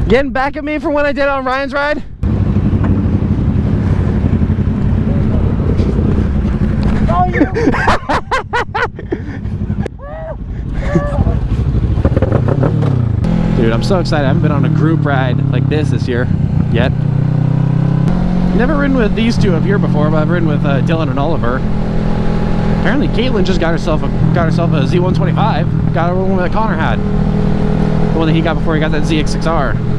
Getting back at me from what I did on Ryan's ride? Oh, you! Dude, I'm so excited. I haven't been on a group ride like this year yet. Never ridden with these two up here before, but I've ridden with Dylan and Oliver. Apparently Caitlin just got herself a Z125. Got her one that Connor had. The one that he got before he got that ZX6R.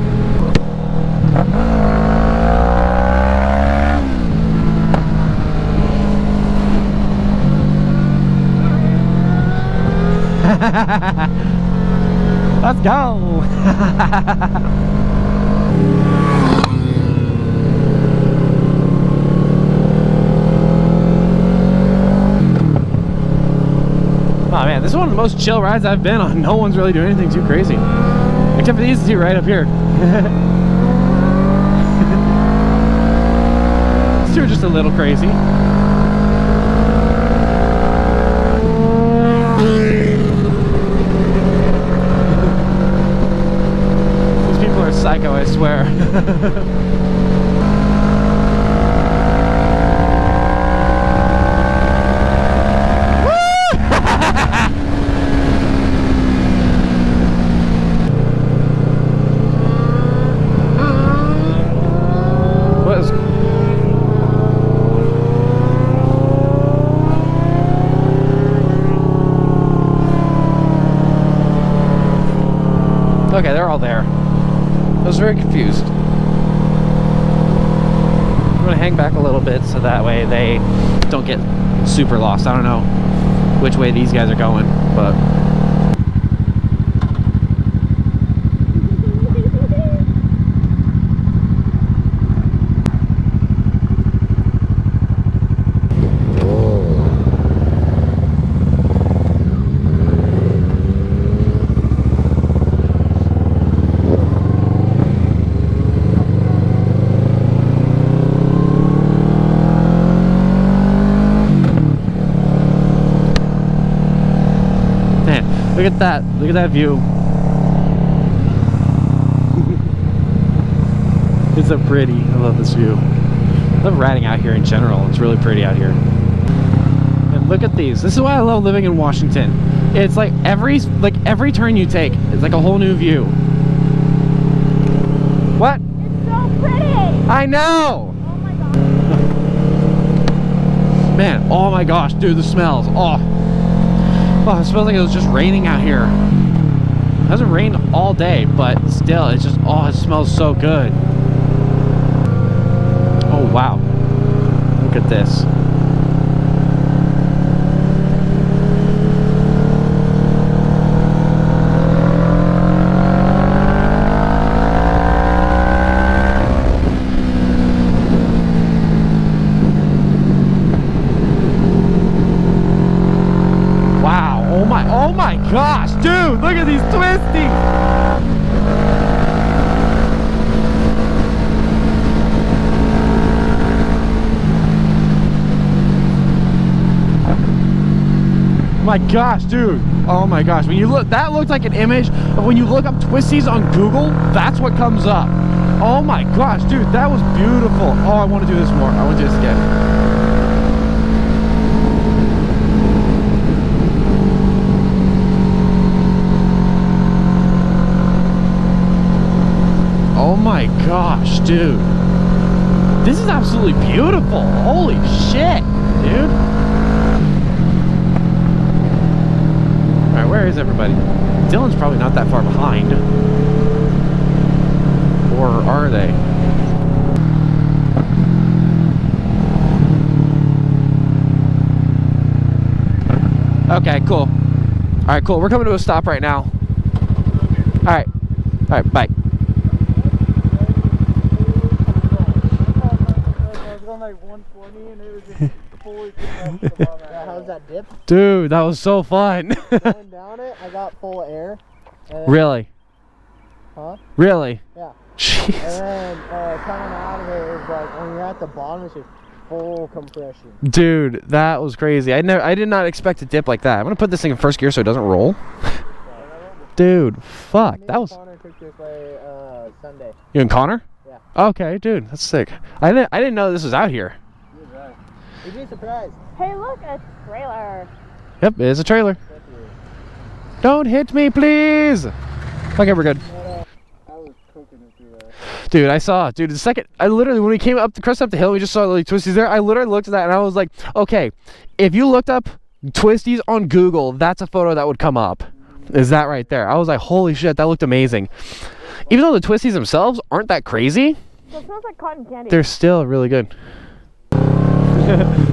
Let's go. Oh man, this is one of the most chill rides I've been on. No one's really doing anything too crazy. Except for these two right up here. These two are just a little crazy. These people are psycho, I swear. Okay, they're all there. I was very confused. I'm gonna hang back a little bit so that way they don't get super lost. I don't know which way these guys are going, but look at that. Look at that view. It's so pretty. I love this view. I love riding out here in general. It's really pretty out here. And look at these. This is why I love living in Washington. It's like every turn you take, it's like a whole new view. What? It's so pretty. I know. Oh my god. Man, oh my gosh, dude, the smells. Oh, it smells like it was just raining out here. It hasn't rained all day, but still, it's just, oh, it smells so good. Oh, wow. Look at this. Oh my gosh, dude, look at these Twisties! My gosh, dude. Oh my gosh. When you look, that looks like an image of when you look up Twisties on Google, that's what comes up. Oh my gosh, dude, that was beautiful. Oh, I want to do this more. I want to do this again. Oh my gosh, dude. This is absolutely beautiful. Holy shit, dude. Alright, where is everybody? Dylan's probably not that far behind. Or are they? Okay, cool. Alright, cool. We're coming to a stop right now. Alright. Alright, bye. Like 120 and it was just fully yeah, how's that dip? Dude, that was so fun. Going down it, I got full air. Really? Huh? Really? Yeah. Jeez. And then coming out of it is like when you're at the bottom, it's just full compression. Dude, that was crazy. I did not expect a dip like that. I'm gonna put this thing in first gear so it doesn't roll. Dude, fuck. That was. Connor took this way Sunday. You and Connor? Yeah. Okay, dude, that's sick. I didn't know this was out here. You'd be surprised. Hey, look, a trailer. Yep, it is a trailer. Don't hit me, please. Okay, we're good. I was cooking it through there. Dude, I saw. Dude, the second I literally when we came up the crest up the hill, we just saw like Twisties there. I literally looked at that and I was like, okay, if you looked up Twisties on Google, that's a photo that would come up. Is that right there? I was like, holy shit, that looked amazing. Even though the Twisties themselves aren't that crazy, So it smells like cotton candy. they're still really good.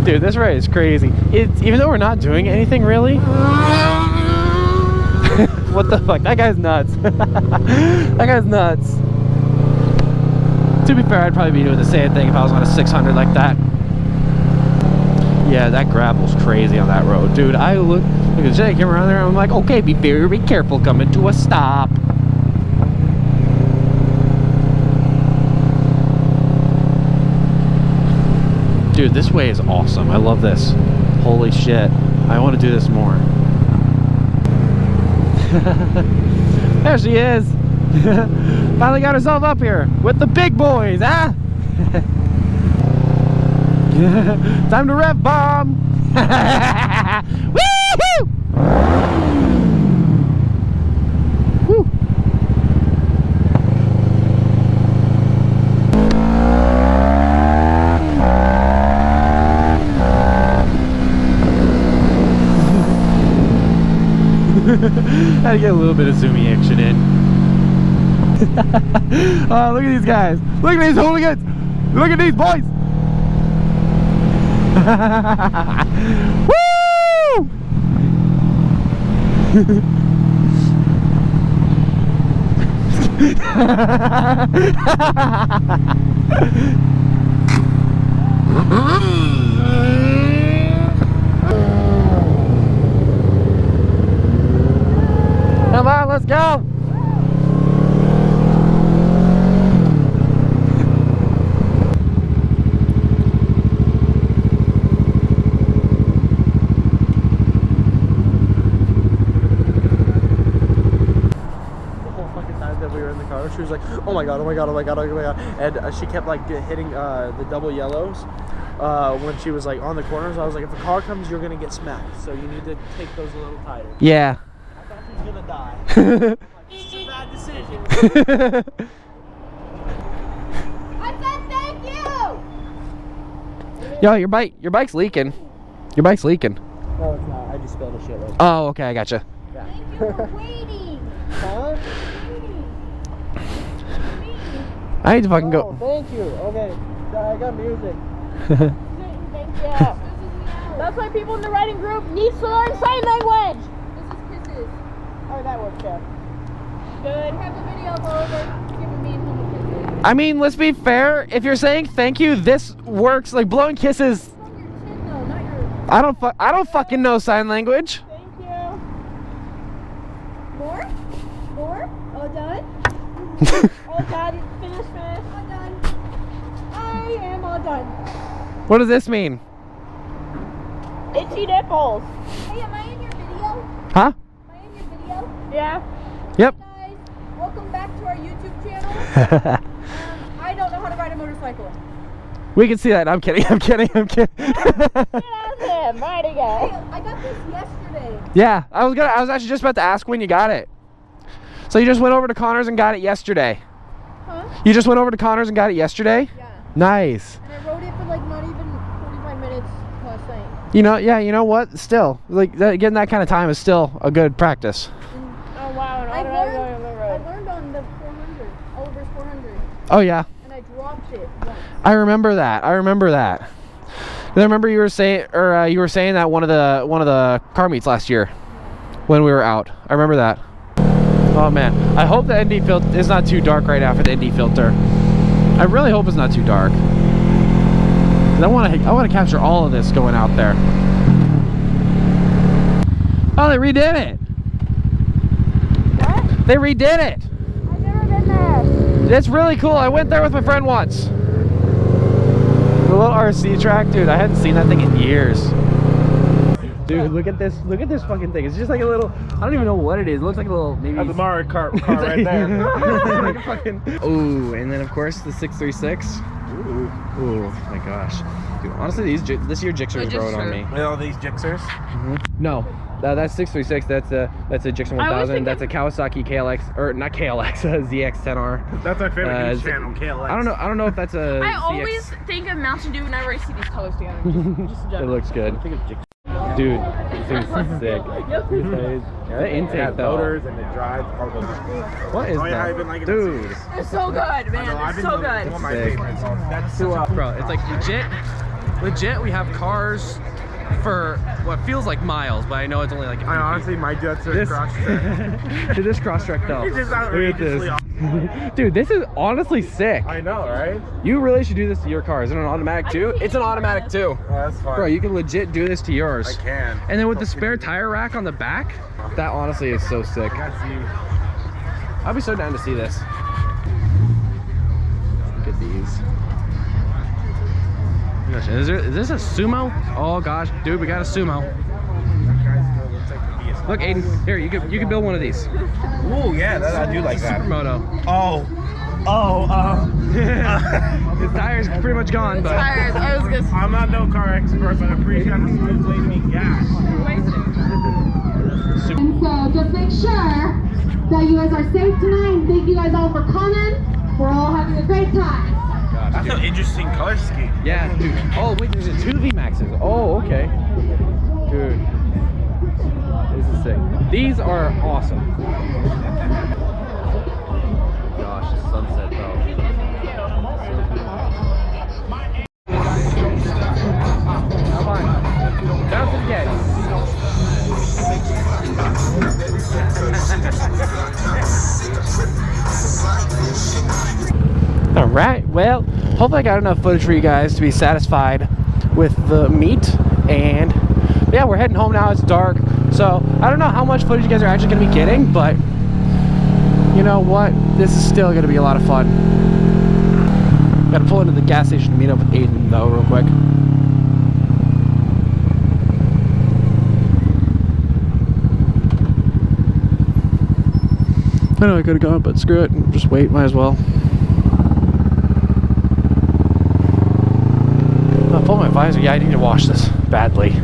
Dude, this ride is crazy. Even though we're not doing anything really. What the fuck? That guy's nuts. That guy's nuts. To be fair, I'd probably be doing the same thing if I was on a 600 like that. Yeah, that gravel's crazy on that road. Dude, I look at Jay came around there and I'm like, okay, be very careful coming to a stop. Dude, this way is awesome. I love this. Holy shit. I want to do this more. There she is. Finally got herself up here with the big boys, huh? Time to rev bomb. Woo-hoo! Woo! Had to get a little bit of zoomy action in. Oh, look at these guys. Look at these hooligans. Look at these boys. Come on, let's go. She was like, oh my god, oh my god, oh my god, oh my god. And she kept like hitting the double yellows when she was like on the corners. I was like, if a car comes, you're gonna get smacked. So you need to take those a little tighter. Yeah. I thought she was gonna die. Like, this is a bad decision. I said thank you. Yo, your bike's leaking. Your bike's leaking. No, it's not. I just spilled a shitload. Oh, okay, I gotcha. Yeah. Thank you for waiting. Huh? I need to fucking Oh, go. thank you. Okay, I got music. Thank you. That's why people in the riding group need to learn sign language. This is kisses. Oh, that works, yeah. Good. Have the video over. Giving me and him kisses. I mean, let's be fair. If you're saying thank you, this works. Like blowing kisses. From your chin though, not your. I don't fucking know sign language. Thank you. More? More? All done? All done. Finish. All done. I am all done. What does this mean? Itchy nipples. Hey, am I in your video? Huh? Am I in your video? Yeah. Yep. Guys, welcome back to our YouTube channel. I don't know how to ride a motorcycle. We can see that. I'm kidding. I'm kidding. I'm kidding. Get out of him. Right Hey, again. I got this yesterday. Yeah, I was actually just about to ask when you got it. So you just went over to Connor's and got it yesterday. Huh? You just went over to Connor's and got it yesterday? Yeah. Nice. And I rode it for like not even 45 minutes last night. You know, yeah, you know what? Still, like getting that kind of time is still a good practice. Oh wow. I learned on the 400, Oliver's 400, Oh yeah, and I dropped it once. I remember that. I remember that. I remember you were saying, that one of the car meets last year when we were out. I remember that. Oh man, I hope the ND filter is not too dark right after the ND filter. I really hope it's not too dark. 'Cause I want to capture all of this going out there. Oh, they redid it. What? They redid it. I've never been It's really cool. I went there with my friend once. The little RC track, dude. I hadn't seen that thing in years. Dude, look at this fucking thing. It's just like a little, I don't even know what it is. It looks like a little, maybe. That's a Mario Kart car right there. Like a fucking. Ooh, and then of course the 636. Ooh, my gosh. Dude, honestly, this year Gixxer is growing on me. With all these Gixxers? No, that's 636. That's a Gixxer 1000. That's a Kawasaki KLX, or not KLX, ZX10R. That's our favorite news channel, KLX. I don't know if that's a. I ZX. always think of Mountain Dew whenever I see these colors together. Just It looks good. Dude, this thing's sick. The intake though. Motors and it drives. What is that? Dude. It's so good, man. It's so good. One of my favorites. That's so Bro, it's like legit, we have cars for what feels like miles, but I know it's only like. I honestly might do that to this cross track. To this cross track though. It's just Look at outrageously this. Dude, this is honestly sick. I know, right? You really should do this to your car. Is it an automatic too? It's an automatic too. Oh, that's fine. Bro, you can legit do this to yours. I can. And then with the spare tire rack on the back, that honestly is so sick. I'd be so down to see this. Look at these. Gosh, is this a sumo? Oh gosh, dude, we got a sumo. Look, Aiden, here, you can build one of these. Ooh, yeah, I do like that. Supermoto. His tire's pretty much gone, but. Tires. I was gonna. I'm not no car expert, but I'm pretty sure this is way to be gas. And so just make sure that you guys are safe tonight, and thank you guys all for coming. We're all having a great time. That's an interesting color scheme. Yeah, dude. Oh, wait, there's two VMAXs. Oh, okay. Dude. This is sick. These are awesome. Gosh, the sunset though. Come on. Bounce it again. Alright, well, hopefully I got enough footage for you guys to be satisfied with the meet. And yeah, we're heading home now. It's dark. So I don't know how much footage you guys are actually going to be getting, but you know what? This is still going to be a lot of fun. Got to pull into the gas station to meet up with Aiden though real quick. I know I could have gone, but screw it. Just wait. Might as well. I'll pull my visor. Yeah, I need to wash this badly.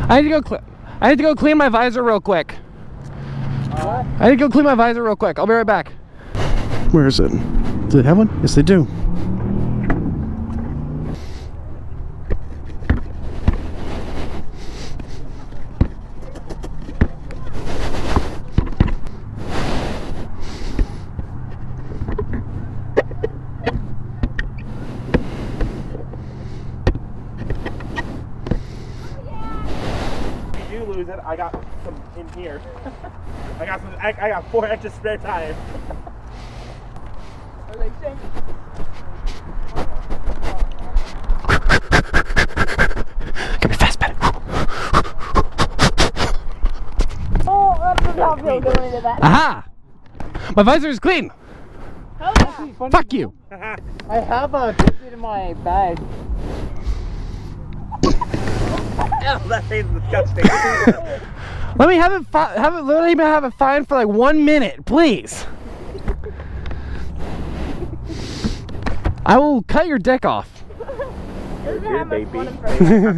I need to go clean my visor real quick. I need to go clean my visor real quick. I'll be right back. Where is it? Do they have one? Yes, they do. Lose it. I got some in here. I got 4 extra spare tires. Are they stink? Come here fast, Betty. Oh, that does not feel good into that. Aha! My visor is clean. Hell yeah. Fuck you. I have a biscuit in my bag. Oh, that thing's disgusting. Let me have it. Let me have it fine for like 1 minute, please. I will cut your dick off. Here, baby.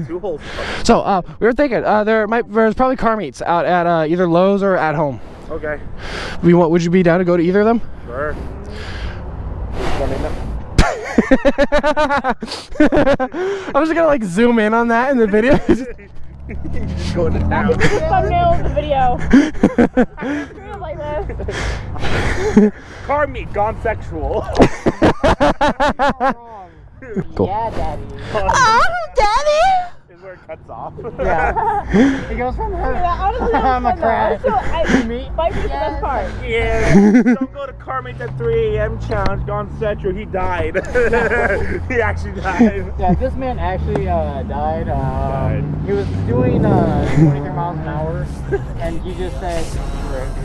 2 holes. So, we were thinking there's probably car meets out at either Lowe's or at home. Okay. Would you be down to go to either of them? Sure. I'm just gonna like zoom in on that in the video. Just going to town. Thumbnail of the video. Like this. Car meet gone sexual. Cool. Yeah, Daddy. Oh, Daddy! Is where cuts off. Yeah. It goes from her. Yeah, honestly, I'm a crash. Me? Bike is the best part. Yeah. Don't go to Carmate at 3 a.m. challenge. Gone Central. He died. He actually died. Yeah, this man actually died. He was doing 23 miles an hour, and he just said,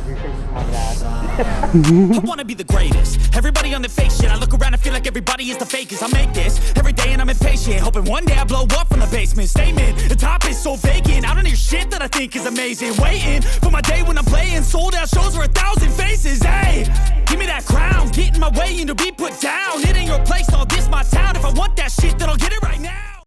"You're shaking my gas." I wanna be the greatest. Everybody on the fake shit. I look around and feel like everybody is the fakest. I make this every day and I'm impatient, hoping one day I blow up from the basement. Statement, the top is so vacant. I don't hear shit that I think is amazing. Waiting for my day when I'm playing sold out shows